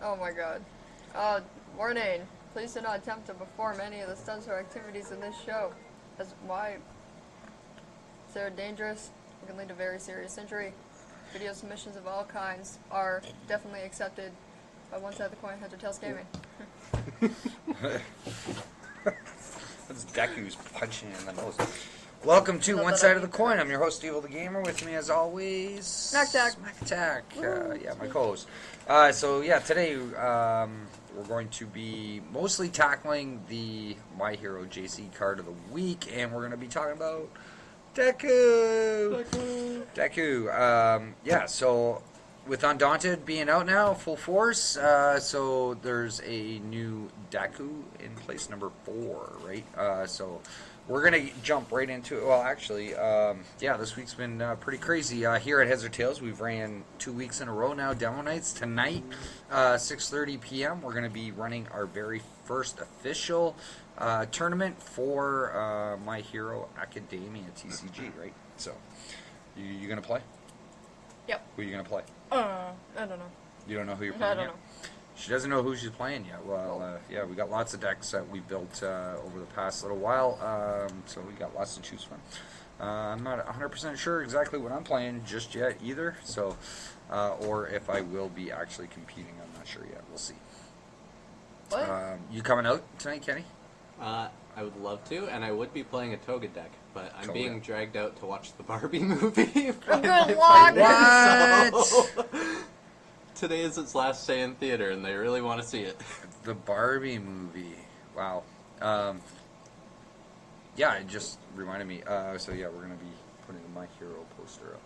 Oh my god. Warning. Please do not attempt to perform any of the stunts or activities in this show. As why? They're dangerous. It can lead to very serious injury. Video submissions of all kinds are definitely accepted by one side of the coin, Heads or Tails Gaming. That's Deku's punching in the nose. Welcome to One Side of the Coin. I'm your host, Steveo the Gamer. With me, as always, Mack-Attack. Yeah, my co-host. Today we're going to be mostly tackling the My Hero JC card of the week, and we're going to be talking about Deku. So with Undaunted being out now, full force, so there's a new Deku in place, number 4, right? So we're going to jump right into it. Well, actually, this week's been pretty crazy. Here at Heads or Tails, we've ran 2 weeks in a row now, demo nights. Tonight, 6:30 p.m., we're going to be running our very first official tournament for My Hero Academia TCG, right? So, you going to play? Yep. Who are you going to play? I don't know. You don't know who you're playing I don't yet? know. She doesn't know who she's playing yet. Well, we got lots of decks that we built over the past little while, so we got lots to choose from. I'm not 100% sure exactly what I'm playing just yet either, so or if I will be actually competing, I'm not sure yet. We'll see. What? You coming out tonight, Kenny? I would love to, and I would be playing a Toga deck, but I'm Toga. being dragged out to watch the Barbie movie. Good luck! What? So, today is its last day in theater, and they really want to see it. The Barbie movie. Wow. It just reminded me. We're going to be putting a My Hero poster up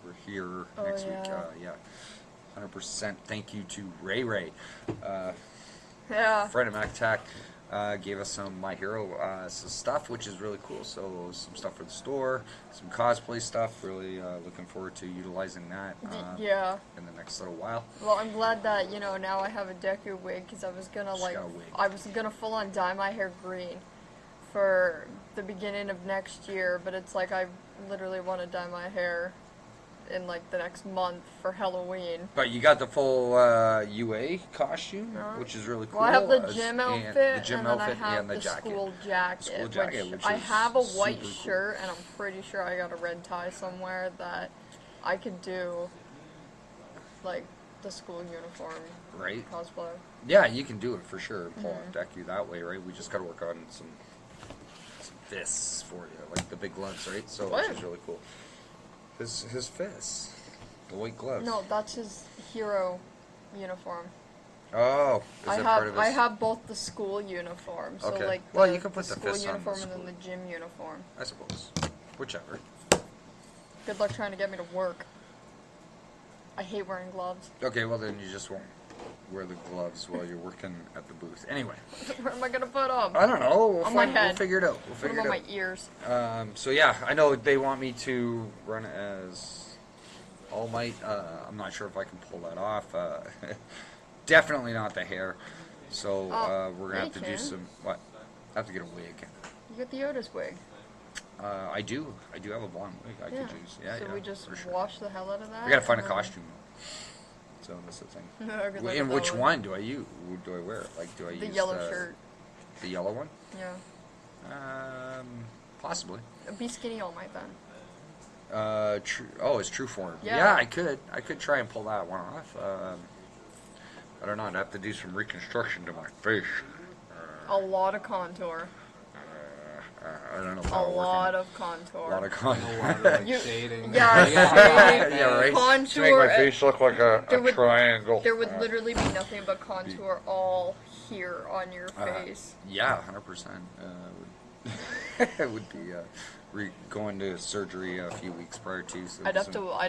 over here next week. 100% thank you to Ray. Friend of Mack-Attack. Gave us some My Hero some stuff, which is really cool. So some stuff for the store, some cosplay stuff. Really looking forward to utilizing that in the next little while. Well, I'm glad that, now I have a Deku wig, because I was gonna, full on dye my hair green for the beginning of next year, but it's like I literally want to dye my hair in the next month for Halloween. But you got the full UA costume, which is really cool. Well, I have the gym outfit, and then I have the jacket. school jacket, which I have a white shirt, and I'm pretty sure I got a red tie somewhere that I could do, the school uniform cosplay. Yeah, you can do it for sure. Pull off Deku that way, right? We just got to work on some fists for you, like the big gloves, right? So which is really cool. His fists, the white gloves. No, that's his hero uniform. Oh, is that part of his... I have both the school uniform, so okay. You can put the school fists uniform on and then the gym uniform. I suppose, whichever. Good luck trying to get me to work. I hate wearing gloves. Okay, well then you just won't wear the gloves while you're working at the booth. Anyway. Where am I gonna put them? I don't know. My head. We'll figure it out. Put them on my ears. I know they want me to run as All Might. I'm not sure if I can pull that off. Definitely not the hair. So we're gonna have to do some. What? I have to get a wig. You get the Otis wig. I do have a blonde wig I could use. So we just wash the hell out of that? We gotta find a costume. So that's the thing. And which one do I use? Do I wear? Do I use the yellow shirt? The yellow one? Yeah. Possibly. Be skinny All Might then. It's true form. Yeah. Yeah, I could try and pull that one off. I don't know. I'd have to do some reconstruction to my face. A lot of contour. I don't know. A lot of contour. A lot of shading. Yeah, right. Contour. To make my face look like a triangle. There would literally be nothing but contour all here on your face. 100%. It would be going to surgery a few weeks prior to. So I'd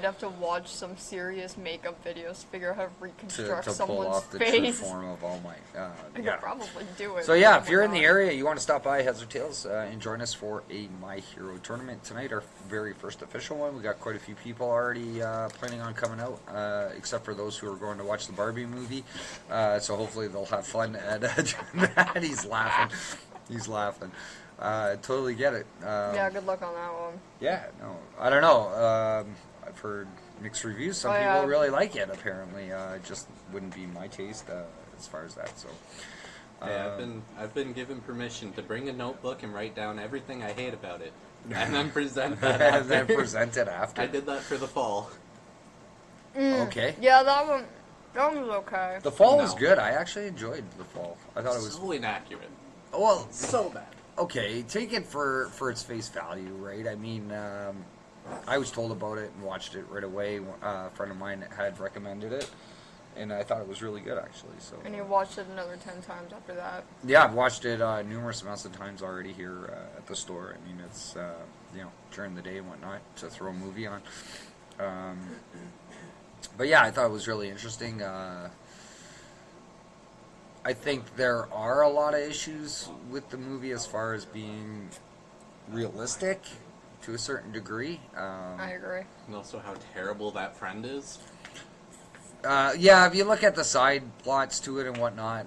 have to watch some serious makeup videos to figure out how to reconstruct to someone's pull off the face. true form of All Might. I could probably do it. So if you're in the area, you want to stop by Heads or Tails and join us for a My Hero tournament tonight, our very first official one. We got quite a few people already planning on coming out, except for those who are going to watch the Barbie movie. So hopefully they'll have fun at that. He's laughing. Totally get it. Good luck on that one. Yeah, no, I don't know. I've heard mixed reviews. Some Oh, people yeah. really like it. Apparently, it just wouldn't be my taste as far as that. So, Hey, I've been given permission to bring a notebook and write down everything I hate about it, and then present that after. and then present it after. I did that for the fall. Okay. Yeah, that one was okay. The fall was No. good. I actually enjoyed the fall. I thought it was So inaccurate. well. So bad. Okay, take it for its face value, right? I mean, I was told about it and watched it right away. A friend of mine had recommended it, and I thought it was really good, actually. So, And you watched it another 10 times after that. yeah, I've watched it numerous amounts of times already here at the store. I mean, it's during the day and whatnot to throw a movie on. But yeah, I thought it was really interesting. I think there are a lot of issues with the movie as far as being realistic to a certain degree. I agree. And also how terrible that friend is. Yeah, if you look at the side plots to it and whatnot,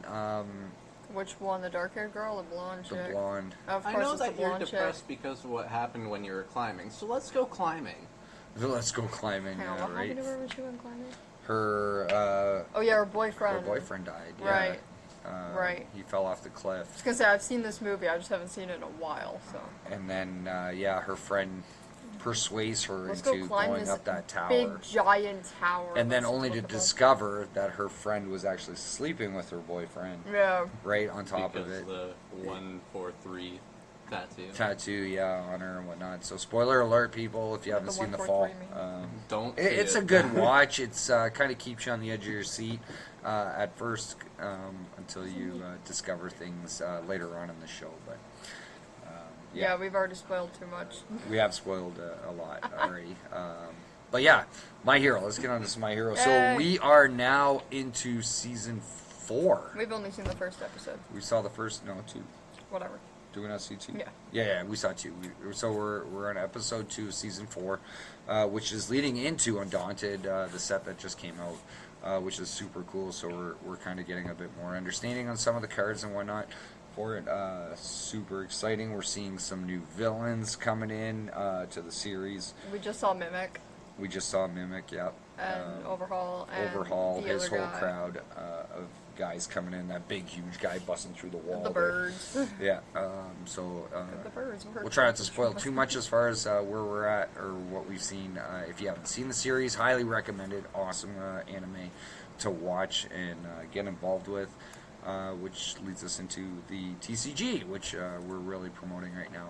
Which one? The dark-haired girl or the blonde the chick? blonde. Of I course know it's the that you're blonde chick. depressed because of what happened when you were climbing, so let's go climbing. Let's go climbing, Hang on, what right? happened to her when she went climbing? Her Oh yeah, her boyfriend. died. Yeah. Right. Right. He fell off the cliff. I was gonna say, I've seen this movie, I just haven't seen it in a while, so. And then, her friend persuades her Let's go into climb going this up that tower. big, giant tower. And then Let's only to look at them. discover that her friend was actually sleeping with her boyfriend Yeah. right on top because of it. the 143 tattoo. Tattoo, yeah, on her and whatnot. So, spoiler alert, people, if you haven't The seen The 143 Fall. mean? Don't. It's see a it. good watch. It's kind of keeps you on the edge of your seat at first until you discover things later on in the show. But Yeah, we've already spoiled too much. we have spoiled a lot already. But yeah, My Hero. Let's get on to some My Hero. So Yay. we are now into season 4. We've only seen the first episode. We saw the first, 2. Whatever. Do we not see 2? Yeah. Yeah, we saw 2. So we're on episode 2 of season 4, which is leading into Undaunted, the set that just came out, which is super cool. So we're kind of getting a bit more understanding on some of the cards and whatnot for it. Super exciting. We're seeing some new villains coming in to the series. We just saw Mimic We just saw Mimic, yep. and Overhaul and Overhaul, the his other whole guy. crowd of guys coming in. That big, huge guy busting through the wall. The there. birds. Yeah. The birds were We'll try not to spoil too much as far as where we're at or what we've seen. If you haven't seen the series, highly recommended. Awesome anime to watch and get involved with, which leads us into the TCG, which we're really promoting right now,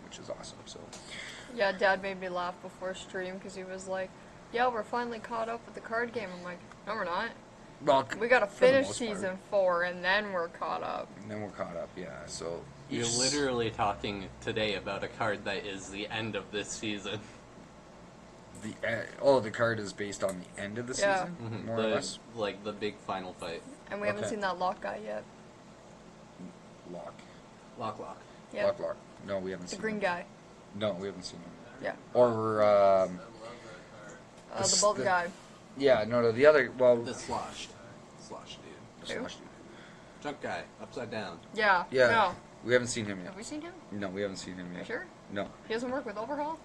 which is awesome. So, Yeah, Dad made me laugh before stream because he was like, "Yeah, we're finally caught up with the card game." I'm like, "No, we're not. well, We gotta for the finish most part. season 4 and then we're caught up." And then we're caught up, yeah. So You're each- literally talking today about a card that is the end of this season. the card is based on the end of the Yeah. season, more or the, less. Like the big final fight. And we haven't Okay. seen that lock guy yet. Lock. Lock. Yeah, Lock. No, we haven't the seen green him. guy. No, we haven't seen him. Yeah, Or the bald the- guy. yeah, no, the other. Well, The sloshed dude. Who? Slash dude. Junk guy, upside down. Yeah. Yeah, No. we haven't seen him Have yet. we seen him? No, we haven't seen him Are you yet. sure? No, He doesn't work with Overhaul?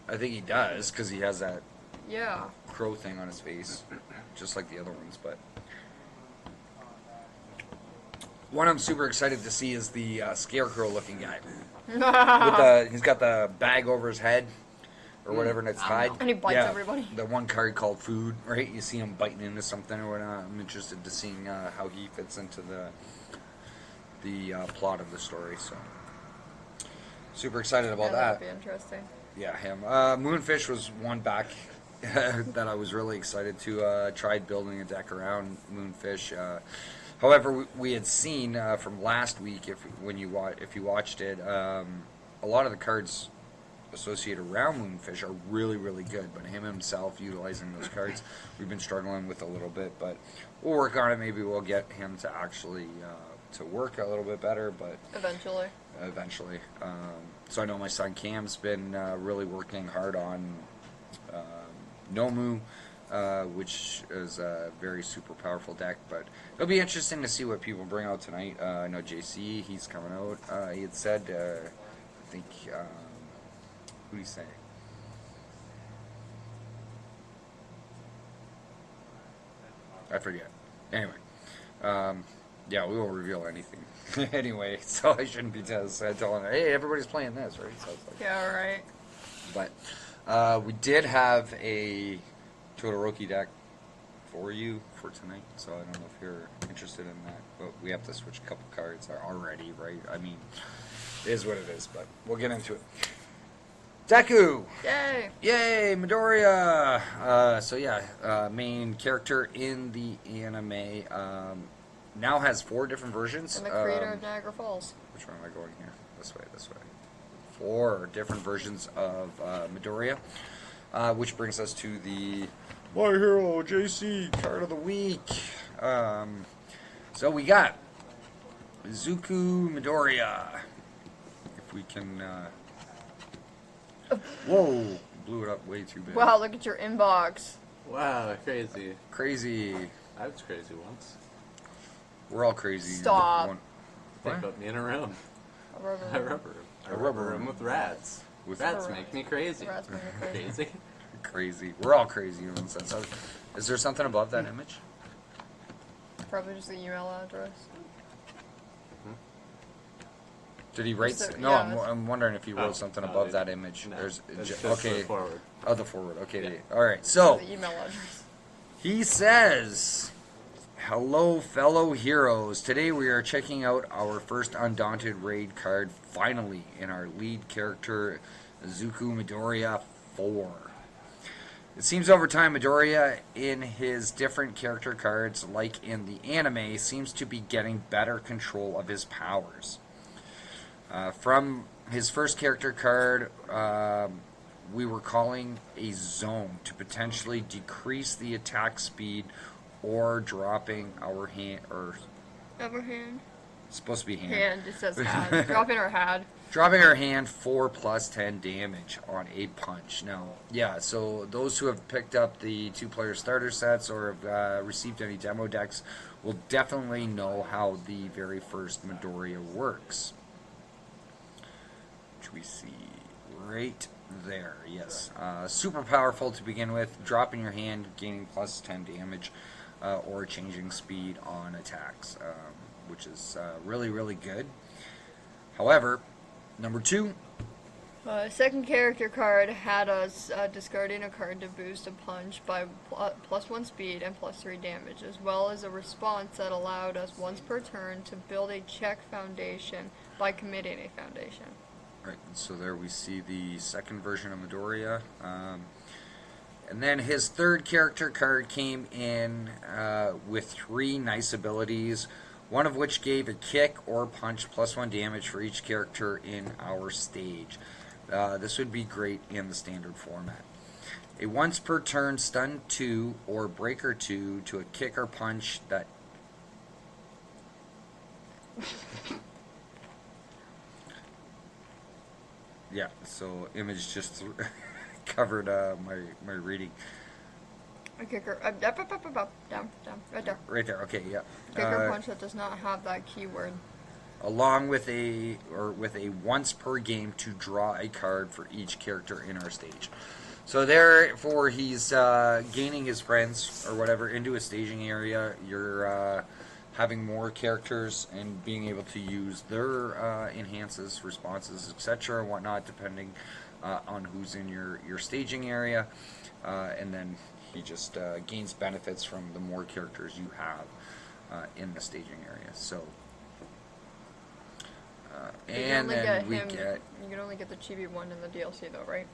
I think he does because he has that Yeah. crow thing on his face, just like the other ones. But one I'm super excited to see is the scarecrow-looking guy. He's got the bag over his head or whatever, and it's I don't tied. know. And he bites everybody. The one card called food, right? You see him biting into something or whatnot. I'm interested to seeing how he fits into the plot of the story. So super excited about Yeah, that. that'd be interesting. Yeah, him. Moonfish was one back that I was really excited to try building a deck around Moonfish. However, we had seen from last week, if you watched it, a lot of the cards associated around Moonfish are really, really good. But him himself utilizing those cards, we've been struggling with a little bit. But we'll work on it. Maybe we'll get him to actually to work a little bit better. But Eventually. so I know my son Cam's been really working hard on Nomu, which is a very super powerful deck. But it'll be interesting to see what people bring out tonight. I know JC, he's coming out. He had said, I think, who did he say? I forget. Anyway, yeah, we won't reveal anything. Anyway, so I shouldn't be telling her, hey, everybody's playing this, right? So it's like, Yeah, right. but we did have a Todoroki deck for you for tonight, so I don't know if you're interested in that, but we have to switch a couple cards already, right? I mean, it is what it is, but we'll get into it. Deku! Yay! Yay, Midoriya! So yeah, main character in the anime, now has 4 different versions. And the creator of Niagara Falls. Which one am I going here? This way. 4 different versions of Midoriya, which brings us to the My Hero JC card of the week. So we got Izuku Midoriya. If we can... Whoa! Blew it up way too big. Wow, look at your inbox. Wow, crazy. Crazy. I was crazy once. We're all crazy. Stop. They What? put me in a room. A rubber A room. rubber. A rubber room room. with rats. With Rats rats. make me crazy. Rats make me crazy. Crazy. Crazy. We're all crazy in one sense. Is there something above that image? Probably just the email address. Did he write? Is there- No, yeah, I'm wondering if he wrote Oh, something no, above they- that image. No, There's it's just okay. the forward. Oh, the forward. Okay. Yeah. All right. So The email address. he says, "Hello, fellow heroes. Today we are checking out our first Undaunted raid card. Finally, in our lead character, Izuku Midoriya 4. It seems over time Midoriya, in his different character cards, like in the anime, seems to be getting better control of his powers. From his first character card, we were calling a zone to potentially decrease the attack speed or dropping our hand, or Ever hand? it's supposed to be Hand, it says had. Drop in our had. Dropping our hand 4 plus 10 damage on a punch. Now, yeah, so those who have picked up the 2-player starter sets or have received any demo decks will definitely know how the very first Midoriya works. Which we see right there, yes. Super powerful to begin with, dropping your hand, gaining plus 10 damage, or changing speed on attacks, which is really, really good. However, number 2. Second character card had us discarding a card to boost a punch by plus 1 speed and plus 3 damage, as well as a response that allowed us once per turn to build a check foundation by committing a foundation. Right, so there we see the second version of Midoriya. And then his third character card came in with 3 nice abilities, one of which gave a kick or punch plus 1 damage for each character in our stage. This would be great in the standard format. A once per turn stun 2 or breaker 2 to a kick or punch that... Yeah, so image just covered my reading. A kicker, down, right there. Right there, okay, yeah. Kicker punch that does not have that keyword. Along with a once per game to draw a card for each character in our stage. So therefore he's gaining his friends or whatever into a staging area. You're having more characters and being able to use their enhances, responses, etc. and whatnot, depending on who's in your staging area. And then he just gains benefits from the more characters you have in the staging area. So, and then we get... You can only get the chibi one in the DLC though, right?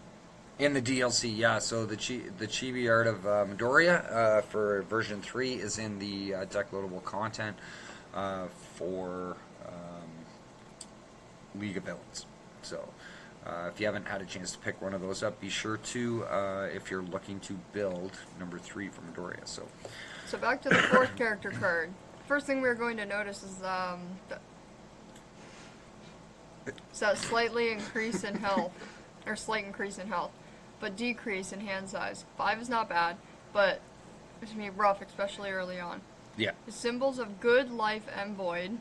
In the DLC, yeah. So the chibi art of Midoriya for version 3 is in the deck loadable content for League of Villains. So if you haven't had a chance to pick one of those up, be sure to if you're looking to build number 3 for Midoriya. So back to the fourth character card. First thing we're going to notice is that slightly increase in health, or slight increase in health, but decrease in hand size. 5 is not bad, but it's going to be rough, especially early on. yeah, The symbols of good, life, and void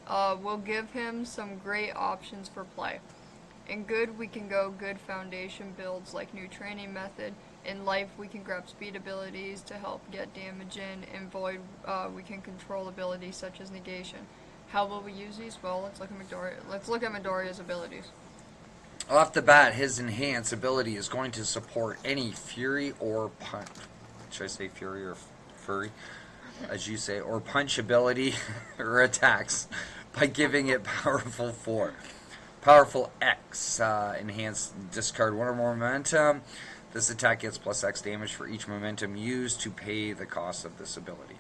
will give him some great options for play. In good, we can go good foundation builds like new training method. In life, we can grab speed abilities to help get damage in. In void, we can control abilities such as negation. How will we use these? Well, let's look at Midoriya's abilities. Off the bat, his enhance ability is going to support any fury or punch. Should I say fury or furry? As you say, or punch ability or attacks by giving it powerful 4. Powerful X. Enhance, discard 1 or more momentum. This attack gets plus X damage for each momentum used to pay the cost of this ability.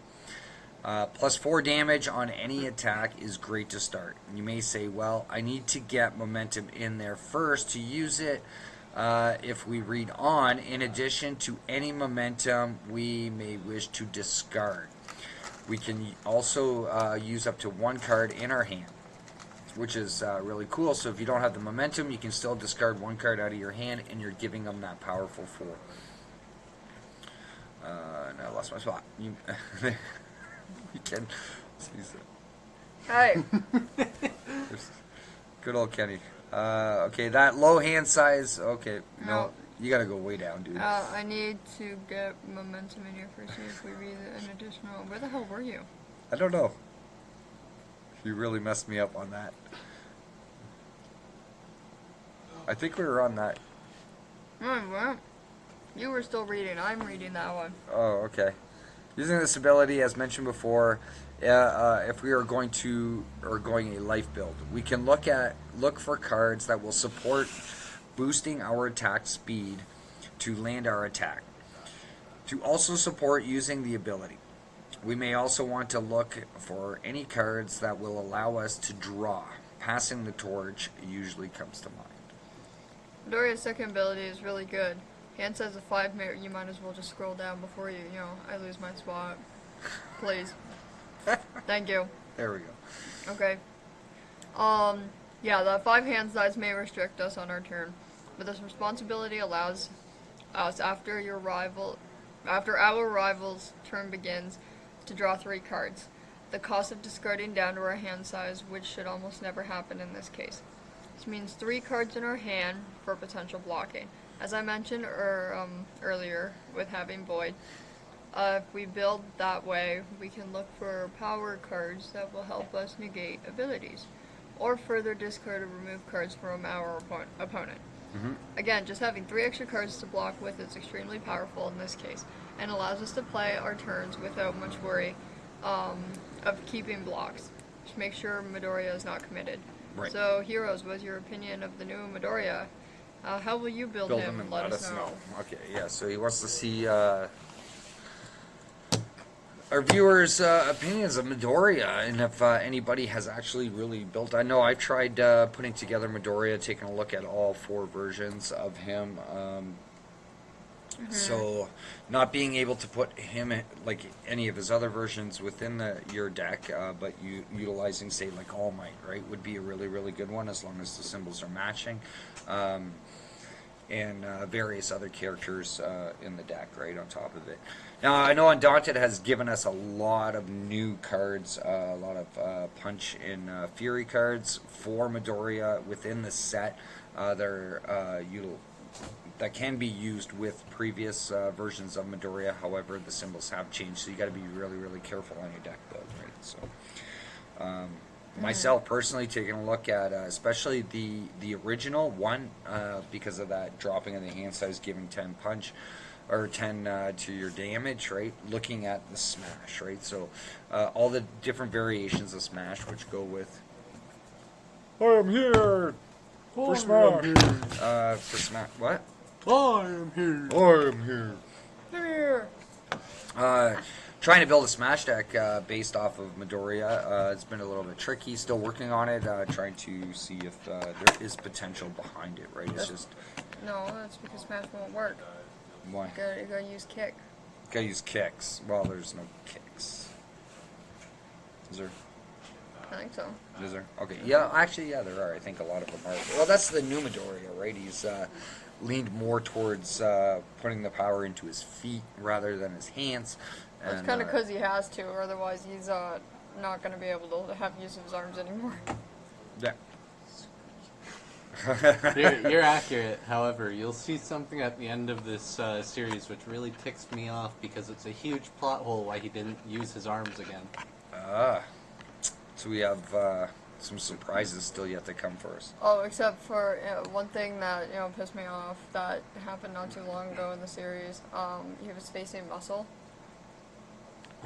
Plus 4 damage on any attack is great to start. You may say, well, I need to get momentum in there first to use it. If we read on, in addition to any momentum we may wish to discard. We can also use up to 1 card in our hand, which is really cool. So if you don't have the momentum, you can still discard 1 card out of your hand, and you're giving them that powerful 4. And I lost my spot. You can. Hey. Good old Kenny. Okay, that low hand size. Okay, no, No. you gotta go way down, dude. I need to get momentum in here first. See if we read an additional. Where the hell were you? I don't know. You really messed me up on that. I think we were on that. Well, you were still reading. I'm reading that one. Oh, okay. Using this ability, as mentioned before, if we are going a life build, we can look for cards that will support boosting our attack speed to land our attack. To also support using the ability, we may also want to look for any cards that will allow us to draw. Passing the torch usually comes to mind. Midoriya's second ability is really good. Hand says a 5 minute, you might as well just scroll down before I lose my spot. Please. Thank you. There we go. Okay. Yeah, the 5 hand size may restrict us on our turn, but this responsibility allows us after our rival's turn begins to draw 3 cards. The cost of discarding down to our hand size, which should almost never happen in this case. This means 3 cards in our hand for potential blocking. As I mentioned earlier with having void, if we build that way, we can look for power cards that will help us negate abilities, or further discard or remove cards from our opponent. Mm-hmm. Again, just having 3 extra cards to block with is extremely powerful in this case, and allows us to play our turns without much worry of keeping blocks. Just make sure Midoriya is not committed. Right. So, Heroes, what's your opinion of the new Midoriya? How will you build him and let us know? Okay, yeah, so he wants to see our viewers' opinions of Midoriya, and if anybody has actually really built. I know I've tried putting together Midoriya, taking a look at all 4 versions of him. So, not being able to put him, like any of his other versions, within your deck, but utilizing, say, like All Might, right, would be a really, really good one, as long as the symbols are matching. And various other characters in the deck, right, on top of it. Now, I know Undaunted has given us a lot of new cards, a lot of Punch and Fury cards for Midoriya within the set. That can be used with previous versions of Midoriya. However, the symbols have changed, so you got to be really, really careful on your deck build, right? So, myself personally, taking a look at especially the original one, because of that dropping of the hand size, giving 10 punch or 10 to your damage, right? Looking at the smash, right? So, all the different variations of smash, which go with I am here for smash. For smash, what? I am here. I am here. Here. Trying to build a Smash deck based off of Midoriya. It's been a little bit tricky. Still working on it. Trying to see if there is potential behind it. Right? It's just No, that's because Smash won't work. why? You gotta use kick. Gotta use kicks. Well, there's no kicks. Is there? I think so. Is there? Okay. Yeah. Actually, yeah, there are. I think a lot of them are. Well, that's the new Midoriya, right? He's leaned more towards putting the power into his feet rather than his hands. Well, it's kind of because he has to, or otherwise he's not going to be able to have use of his arms anymore. Yeah. You're accurate. However, you'll see something at the end of this series which really ticks me off because it's a huge plot hole why he didn't use his arms again. So we have some surprises still yet to come for us. Oh, except for one thing that pissed me off that happened not too long ago in the series. He was facing Muscle.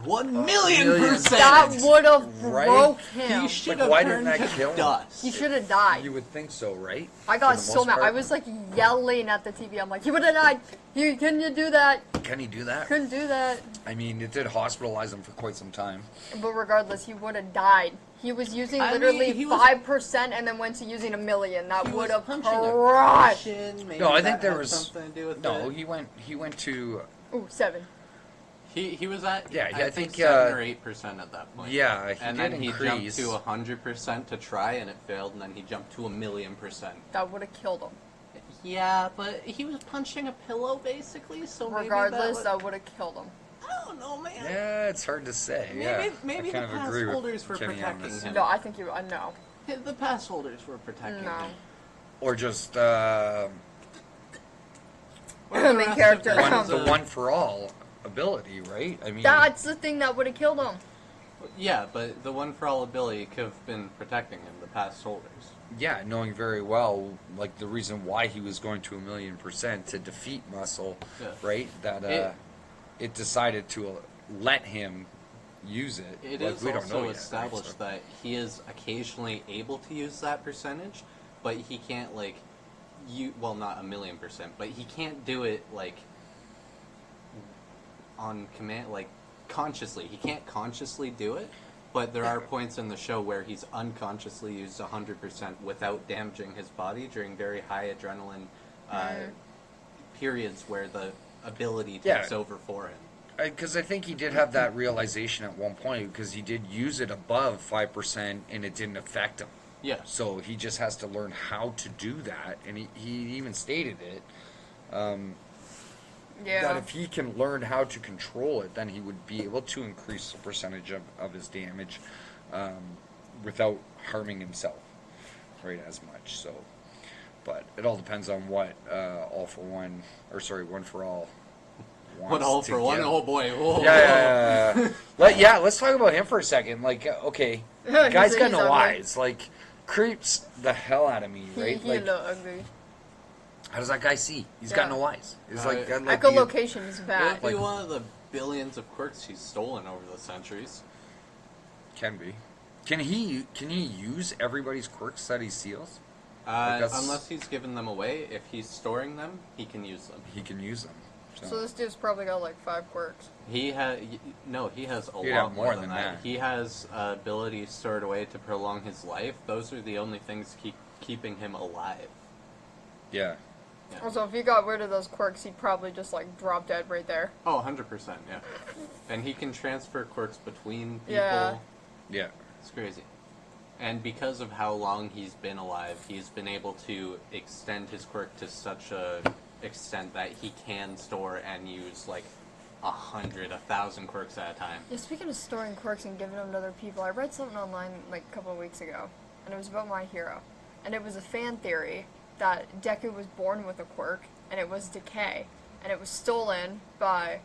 1,000,000%. That would have Right? broke him. He should But have why turned didn't that to kill him? dust. He should have died. You would think so, right? I got For the so most mad. part? I was like yelling at the TV. I'm like, he would have died. Can you do that? Can he do that? Couldn't do that. I mean, it did hospitalize him for quite some time. But regardless, he would have died. He was using I mean, literally he was- 5% and then went to using 1,000,000. That He would was have punching a crushed. cushion. Maybe No, I think that there had was something to do with no. it. He went to Ooh, 7. He was at I I think, think 7 or 8% at that point. yeah, he and did then he increase. jumped to 100% to try, and it failed. And then he jumped to 1,000,000%. That would have killed him. Yeah, but he was punching a pillow basically, so Regardless, maybe that would have killed him. I don't know, man. Yeah, it's hard to say. Maybe I the kind of pass agree with holders were Kenny on protecting this. him. No, I think no. The pass holders were protecting No. him. Or just The Or the main rest character of them. comes. the one for all ability, right? I mean, That's the thing that would have killed him. Yeah, but the one for all ability could have been protecting him, the pass holders. yeah, knowing very well, like the reason why he was going to 1,000,000% to defeat Muscle, Yeah. right? That it decided to let him use it. It Like, is we don't also know yet, established right? So- that he is occasionally able to use that percentage, but he can't well, not 1,000,000%, but he can't do it on command, consciously. He can't consciously do it, but there are points in the show where he's unconsciously used 100% without damaging his body during very high adrenaline periods where the ability takes Yeah. over for him. Because I think he did have that realization at one point, because he did use it above 5% and it didn't affect him. Yeah. So he just has to learn how to do that, and he even stated it. That Yeah. if he can learn how to control it, then he would be able to increase the percentage of his damage without harming himself, right, as much. So, but it all depends on what All for One, or sorry, One for All. What all for one? give. Oh boy! Whoa. Yeah, let's talk about him for a second. Like, okay, guy's got no eyes. Like, creeps the hell out of me, right? He Like, look ugly. how does that guy see? He's got Yeah. no eyes. He's like, Right. like Echolocation is It bad. would be Like- one of the billions of quirks he's stolen over the centuries. can be. Can he use everybody's quirks that he steals? that's- Unless he's given them away, if he's storing them, he can use them. He can use them. So this dude's probably got like 5 quirks. He has he has a He'd lot have more than that. He has abilities stored away to prolong his life. Those are the only things keeping him alive. Yeah. Yeah. Also, if he got rid of those quirks, he'd probably just like drop dead right there. Oh, 100%, yeah. And he can transfer quirks between people. Yeah. Yeah. It's crazy. And because of how long he's been alive, he's been able to extend his quirk to such a extent that he can store and use 100, 1,000 quirks at a time. Yeah, speaking of storing quirks and giving them to other people, I read something online like a couple of weeks ago, and it was about My Hero. And it was a fan theory that Deku was born with a quirk, and it was Decay, and it was stolen by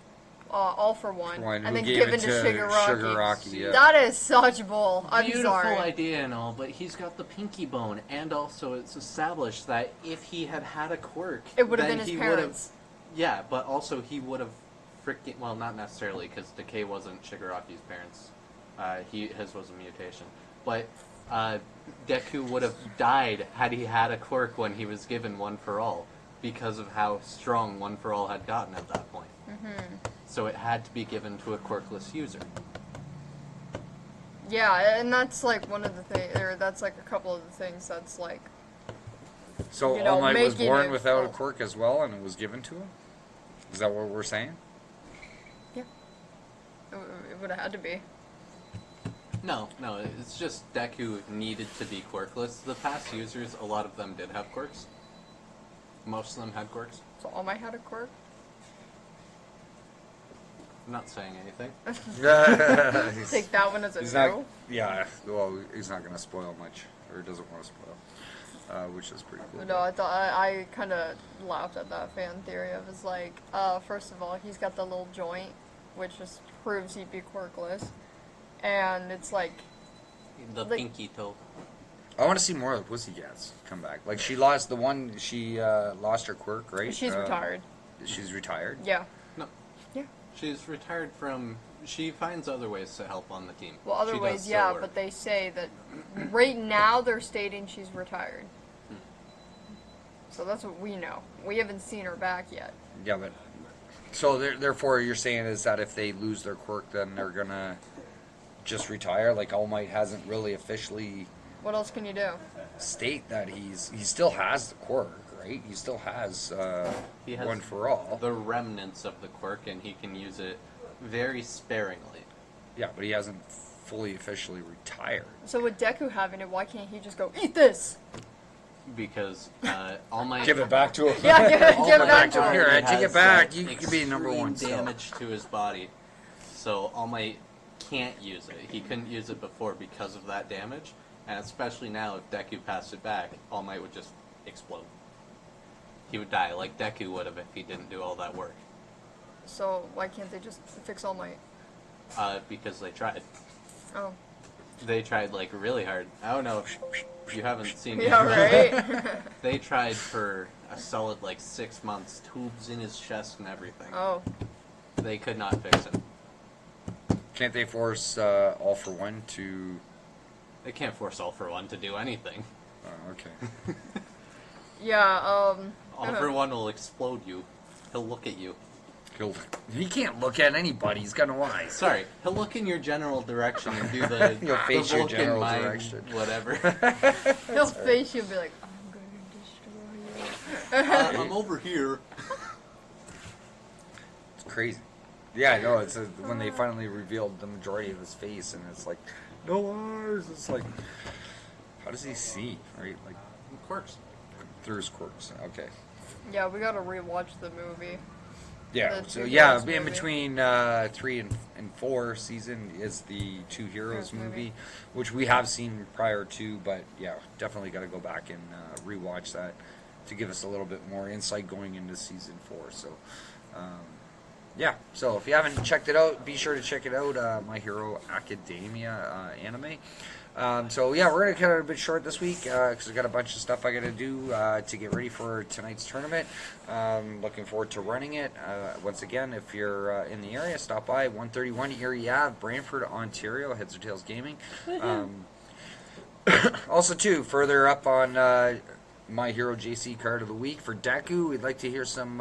All for One, One who and then gave given it to to Shigaraki. Shigaraki, yeah. That is such bull. I'm Beautiful sorry. idea and all, but he's got the pinky bone, and also it's established that if he had had a quirk, It would have then been his he would've- parents. Yeah, but also he would have freaking, well, not necessarily, because Decay wasn't Shigaraki's parents. His was a mutation. But Deku would have died had he had a quirk when he was given One for All, because of how strong One for All had gotten at that point. So it had to be given to a quirkless user. Yeah, and that's like one of the things, or that's like a couple of the things that's like, So You know, All Might was making born it without a full. quirk as well, and it was given to him? Is that what we're saying? it would have had to be. No, it's just Deku needed to be quirkless. The past users, a lot of them did have quirks. Most of them had quirks. So All Might had a quirk? I'm not saying anything. he's, Take that one as a he's no. not. Yeah. Well, he's not going to spoil much, or doesn't want to spoil. which is pretty cool. No, I kind of laughed at that fan theory of it's like, first of all, he's got the little joint, which just proves he'd be quirkless, and it's like The pinky toe. I want to see more of the Pussycats come back. Like she lost lost her quirk, right? she's retired. She's retired. Yeah. No. Yeah. She's retired from... She finds other ways to help on the team. Well, other She ways, does yeah, still but work. they say that right now they're stating she's retired. So that's what we know. We haven't seen her back yet. Yeah, but so therefore you're saying is that if they lose their quirk, then they're gonna just retire? Like All Might hasn't really officially What else can you do? state that he still has the quirk, right? He still has, He has one for all. the remnants of the quirk, and he can use it very sparingly. Yeah, but he hasn't fully officially retired. So with Deku having it, why can't he just go, eat this? Because All Might... Give it back to him. Yeah, give All it Might back to him. him. Here, Ed, take has, it back. like, You can be number one extreme still. damage to his body. So All Might can't use it. He couldn't use it before because of that damage. And especially now, if Deku passed it back, All Might would just explode. He would die, like Deku would have if he didn't do all that work. So why can't they just fix All Might? Because they tried. Oh. They tried, like, really hard. I don't know if you haven't seen it. Yeah, right? They tried for a solid, like, 6 months. Tubes in his chest and everything. Oh. They could not fix him. Can't they force All for One to... They can't force All for One to do anything. Oh, okay. Yeah, All for One will explode you. He'll look at you. He can't look at anybody. He's got no eyes. Sorry, he'll look in your general direction and do the, He'll face the your Vulcan general mind, direction. whatever. he'll face you and be like, I'm gonna destroy you. I'm over here. It's crazy. Yeah, I know. It's when they finally revealed the majority of his face, and it's like, no eyes. It's like, how does he see? Right, like Quirks. through his quirks. Okay. Yeah, we gotta rewatch the movie. Yeah. The So Two yeah, Heroes in movie. between 3 and 4 season is the Two Heroes Heroes movie. movie, which we have seen prior to, but yeah, definitely got to go back and rewatch that to give us a little bit more insight going into season 4. So. Yeah, so if you haven't checked it out, be sure to check it out, My Hero Academia anime. So yeah, we're going to cut it a bit short this week because I've got a bunch of stuff I got to do to get ready for tonight's tournament. Looking forward to running it. Once again, if you're in the area, stop by 131 Erie Ave, Brantford, Ontario, Heads or Tails Gaming. Also, too, further up on My Hero JC card of the week for Deku. We'd like to hear some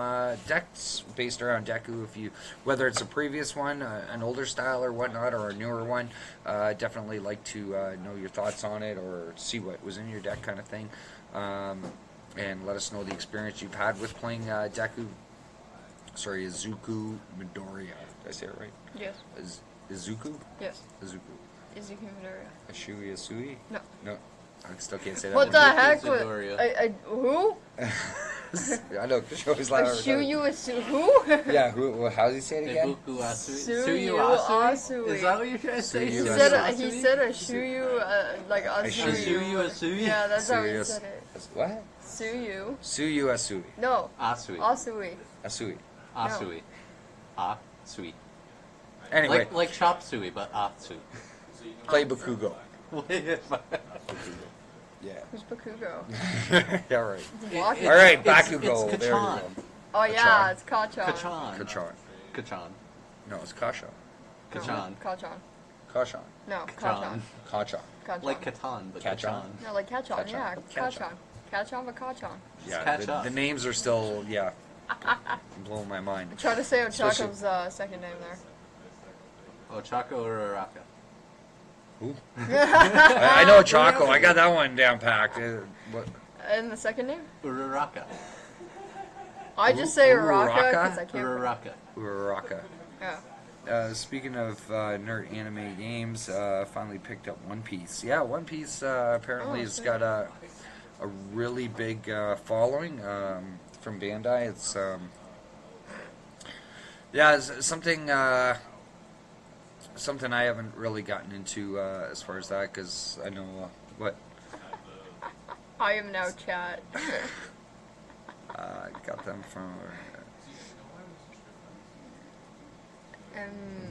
decks based around Deku. If you, whether it's a previous one, an older style or whatnot, or a newer one, definitely like to know your thoughts on it or see what was in your deck, kind of thing. And let us know the experience you've had with playing Deku. Sorry, Izuku Midoriya. Did I say it right? Yes. Izuku? Yes. Izuku. Izuku Midoriya. Ashui Asui? No. No. I still can't say that. What one. the heck? Midoriya. Who? I know, because always loud. Ashuyu who? Yeah, who? How does he say it again? Ibuku Asui. Suyu Asui? Asui. Is that what you're trying to say? Suyu He Asui. said Ashuyu, like Asuyu. Ashuyu Asui? Yeah, that's how he Suyu said it. What? Suyu. Suyu Asui. No. Asui. Asui. Asui. Asui. Asui. Anyway, Like chop suey, but Asui. play Bakugo. Yeah. Who's Bakugo? Yeah, right. Walking. All right, It's Bakugo. There we Kachan. go. Oh yeah, it's Kachan. Kachan. Kachan. Kachan. No, it's Kasha. Kachan. Kachan. Kashan. No, Kachan. Kachan. Kachan. Kachan. Like Catan, but Kachan. Kachan. No, like Kachan. Kachan. Yeah, Kachan. Kachan. Kachan, but Kachan. Yeah, catch the, up. the names are still, yeah, blowing my mind. Try to say Especially- Ochako's second name there. Ochako or Araka? Who? I know Choco. I got that one down packed. What? And the second name? Uraraka. I just say Uraka Uraraka? because I can't. Uraraka. Uraraka. Yeah. Speaking of nerd anime games, finally picked up One Piece. Yeah, One Piece apparently Oh, has sweet. got a really big following from Bandai. It's yeah, it's something something I haven't really gotten into as far as that because I know what I am now chat. Got them from.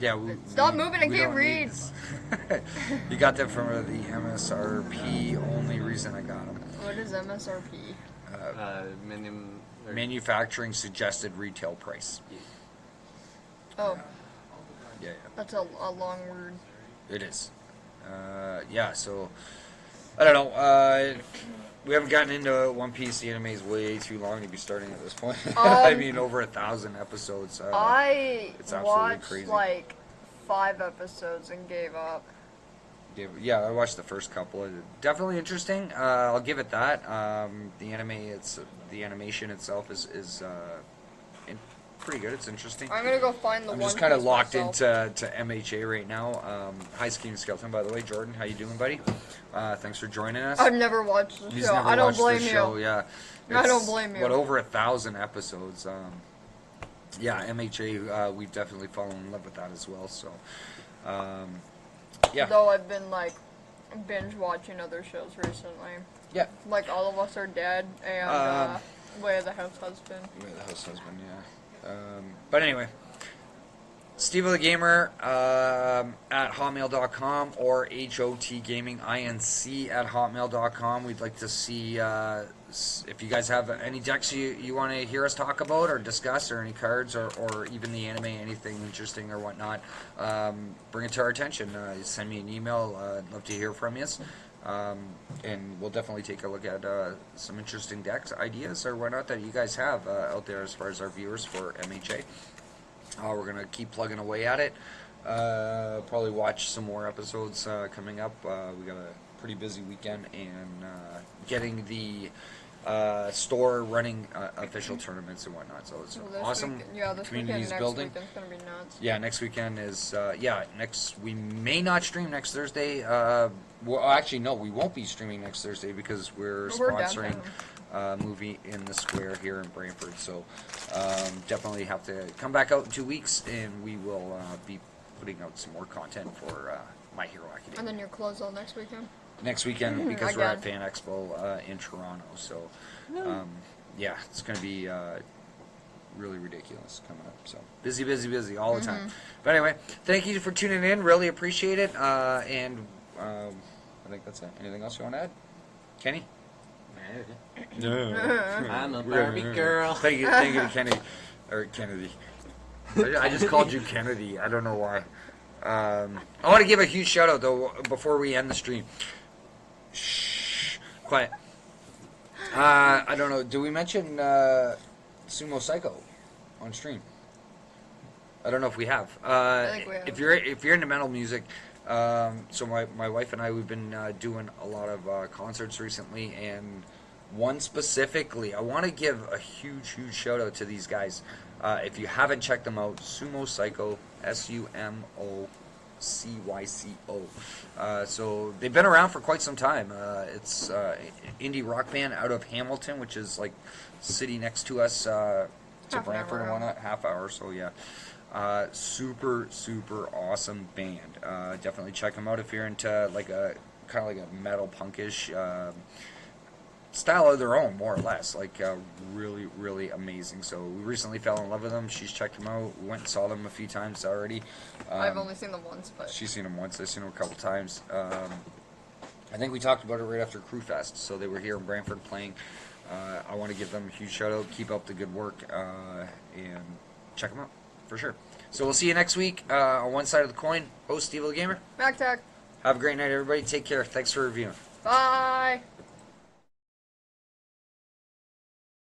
Yeah, stop moving, I we can't don't read. need this. You got them from the MSRP. Only reason I got them. What is MSRP? Minimum. Manufacturing suggested retail price. Oh, Yeah, that's a long word. it is. Yeah, so I don't know. We haven't gotten into One Piece. The anime is way too long to be starting at this point. I mean, over 1,000 episodes. I it's absolutely watched crazy. like 5 episodes and gave up. Yeah, I watched the first couple. Definitely interesting. I'll give it that. The animation itself is pretty good. It's interesting. I'm gonna go find the I'm one. just kind of Piece locked myself. into MHA right now. Hi, Skiing Skeleton, by the way. Jordan, how you doing, buddy? Thanks for joining us. I've never watched the He's show. never I don't watched blame the you. show. Yeah, I don't It's, blame you. But over 1,000 episodes. Yeah, MHA. We've definitely fallen in love with that as well. So, yeah. Though I've been like binge watching other shows recently. Yeah. Like All of Us Are Dead and Way of the House Husband. Way of the House Husband, yeah. But anyway, Steveo the Gamer at hotmail.com or HOTGamingINC at hotmail.com. We'd like to see if you guys have any decks you want to hear us talk about or discuss, or any cards, or even the anime, anything interesting or whatnot. Bring it to our attention. Send me an email. I'd love to hear from you. And we'll definitely take a look at some interesting decks ideas or whatnot that you guys have out there as far as our viewers for MHA. We're going to keep plugging away at it. Probably watch some more episodes coming up. We got a pretty busy weekend, and getting the store running official tournaments and whatnot. So it's awesome. This Communities weekend, building. Next weekend's gonna be nuts. Yeah, next weekend is we may not stream next Thursday. Well, actually, no, we won't be streaming next Thursday because we're sponsoring a movie in the square here in Brantford. So definitely have to come back out in 2 weeks, and we will be putting out some more content for My Hero Academia. And then you're closed all next weekend? Next weekend, because we're at Again. Fan Expo in Toronto. So yeah, it's going to be really ridiculous coming up. So busy all the time. But anyway, thank you for tuning in. Really appreciate it. And I think that's it. Anything else you want to add, Kenny? I'm a Barbie girl. Thank you to Kennedy. Or Kennedy. I just called you Kennedy. I don't know why. I want to give a huge shout out though before we end the stream. Shh, quiet. I don't know. Do we mention Sumo Psycho on stream? I don't know if we have. I think we have. If you're into metal music, so my wife and I, we've been doing a lot of concerts recently, and one specifically, I want to give a huge shout out to these guys. If you haven't checked them out, Sumo Psycho, SUMOCYCO. So they've been around for quite some time. It's an indie rock band out of Hamilton, which is like city next to us, to Half an Brantford and hour. whatnot. Half hour, so yeah. Super awesome band. Definitely check them out if you're into like a kind of like a metal punkish style of their own, more or less. Like really amazing. So we recently fell in love with them. She's checked them out. We went and saw them a few times already. I've only seen them once, but She's seen them once. I've seen them a couple times. I think we talked about it right after Crew Fest. So they were here in Brantford playing. I want to give them a huge shout out. Keep up the good work and check them out for sure. So we'll see you next week on one side of the coin. Host Steveo the Gamer. Mack-Attack. Have a great night, everybody. Take care. Thanks for reviewing. Bye.